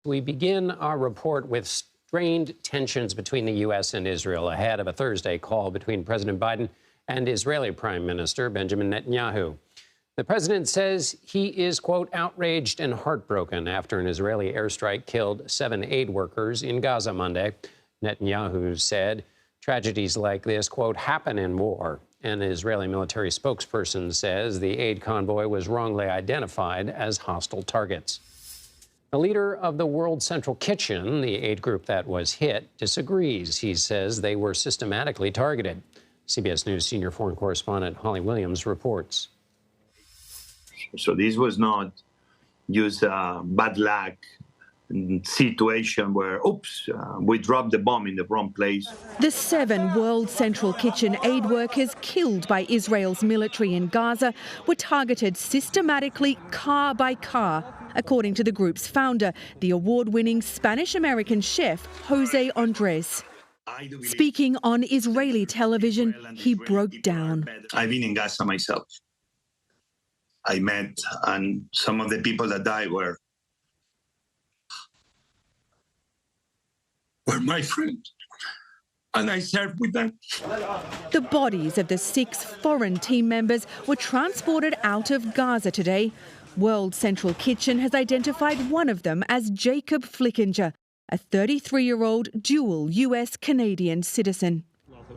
We begin our report with strained tensions between the U.S. and Israel ahead of a Thursday call between President Biden and Israeli Prime Minister Benjamin Netanyahu. The president says he is, quote, outraged and heartbroken after an Israeli airstrike killed 7 aid workers in Gaza Monday. Netanyahu said tragedies like this, quote, happen in war. An Israeli military spokesperson says the aid convoy was wrongly identified as hostile targets. The leader of the World Central Kitchen, the aid group that was hit, disagrees. He says they were systematically targeted. CBS News senior foreign correspondent Holly Williams reports. So this was not just a bad luck situation where, oops, we dropped the bomb in the wrong place. The 7 World Central Kitchen aid workers killed by Israel's military in Gaza were targeted systematically, car by car, according to the group's founder, the award-winning Spanish-American chef José Andrés. Speaking on Israeli television, he broke down. I've been in Gaza myself. I met, and some of the people that died were my friends, and I served with them. The bodies of the 6 foreign team members were transported out of Gaza today. World Central Kitchen has identified one of them as Jacob Flickinger, a 33-year-old dual US-Canadian citizen.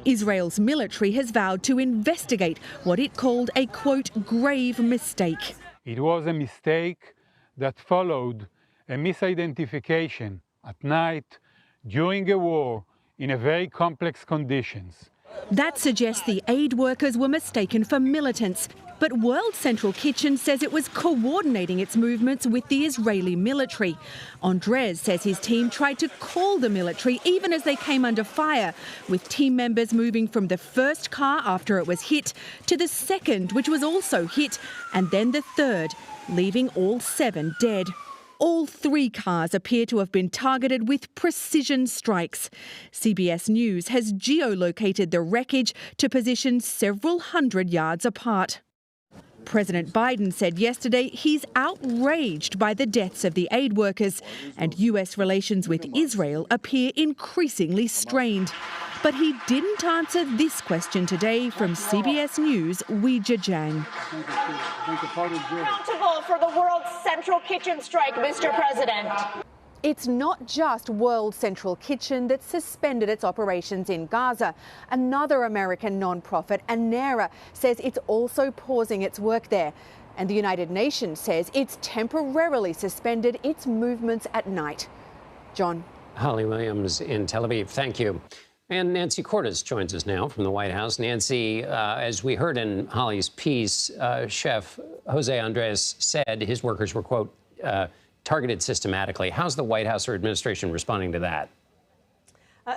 Israel's military has vowed to investigate what it called a, quote, grave mistake. It was a mistake that followed a misidentification at night during a war in a very complex conditions. That suggests the aid workers were mistaken for militants. But World Central Kitchen says it was coordinating its movements with the Israeli military. Andrés says his team tried to call the military even as they came under fire, with team members moving from the first car after it was hit to the second, which was also hit, and then the third, leaving all 7 dead. All 3 cars appear to have been targeted with precision strikes. CBS News has geolocated the wreckage to positions several hundred yards apart. President Biden said yesterday he's outraged by the deaths of the aid workers, and US relations with Israel appear increasingly strained. But he didn't answer this question today from CBS News' Weijia Jiang. Accountable for the World Central Kitchen strike, Mr. President. It's not just World Central Kitchen that suspended its operations in Gaza. Another American nonprofit, ANERA, says it's also pausing its work there. And the United Nations says it's temporarily suspended its movements at night. John. Holly Williams in Tel Aviv, thank you. And Nancy Cordes joins us now from the White House. Nancy, as we heard in Holly's piece, Chef José Andrés said his workers were, quote, targeted systematically. How's the White House or administration responding to that?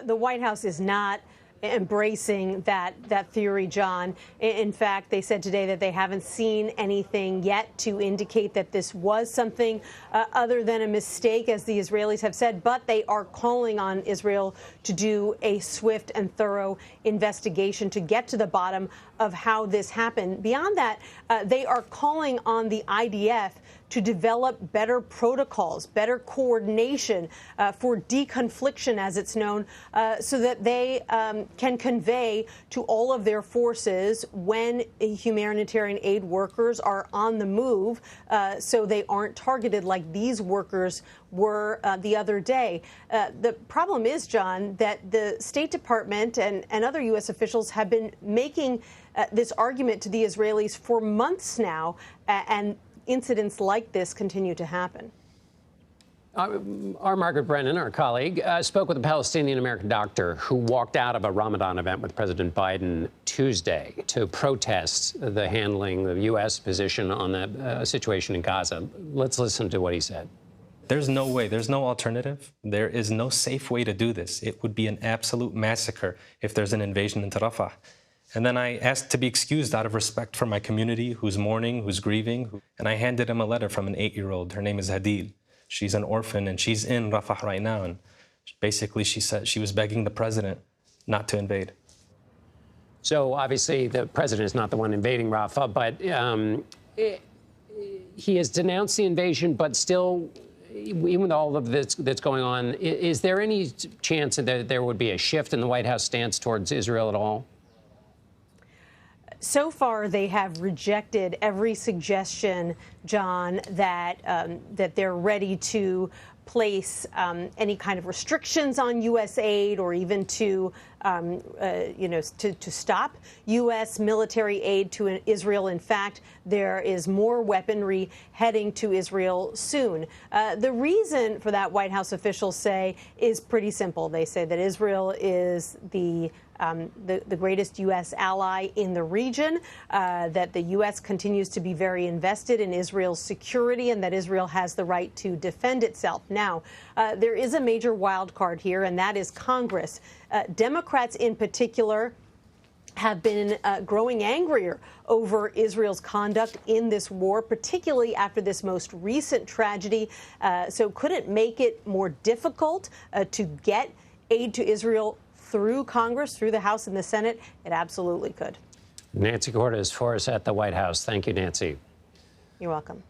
The White House is not embracing that theory, John. In fact, they said today that they haven't seen anything yet to indicate that this was something other than a mistake, as the Israelis have said, but they are calling on Israel to do a swift and thorough investigation to get to the bottom of how this happened. Beyond that, they are calling on the IDF to develop better protocols, better coordination for deconfliction, as it's known, so that they can convey to all of their forces when humanitarian aid workers are on the move, so they aren't targeted like these workers were the other day. The problem is, John, that the State Department and other U.S. officials have been making this argument to the Israelis for months now, and incidents like this continue to happen. Our Margaret Brennan, our colleague, spoke with a Palestinian-American doctor who walked out of a Ramadan event with President Biden Tuesday to protest the handling, the U.S. position on the situation in Gaza. Let's listen to what he said. There's no way, there's no alternative. There is no safe way to do this. It would be an absolute massacre if there's an invasion into Rafah. And then I asked to be excused out of respect for my community, who's mourning, who's grieving. And I handed him a letter from an 8-year-old. Her name is Hadid. She's an orphan, and she's in Rafah right now. And basically, she said she was begging the president not to invade. So obviously, the president is not the one invading Rafah, but he has denounced the invasion, but still even with all of this that's going on, is there any chance that there would be a shift in the White House stance towards Israel at all? So far, they have rejected every suggestion, John, that that they're ready to place any kind of restrictions on U.S. aid or even to, to stop U.S. military aid to Israel. In fact, there is more weaponry heading to Israel soon. The reason for that, White House officials say, is pretty simple. They say that Israel is the greatest U.S. ally in the region, that the U.S. continues to be very invested in Israel's security, and that Israel has the right to defend itself. Now, there is a major wild card here, and that is Congress. Democrats in particular have been growing angrier over Israel's conduct in this war, particularly after this most recent tragedy. So could it make it more difficult to get aid to Israel through Congress, through the House and the Senate? It absolutely could. Nancy Cordes for us at the White House. Thank you, Nancy. You're welcome.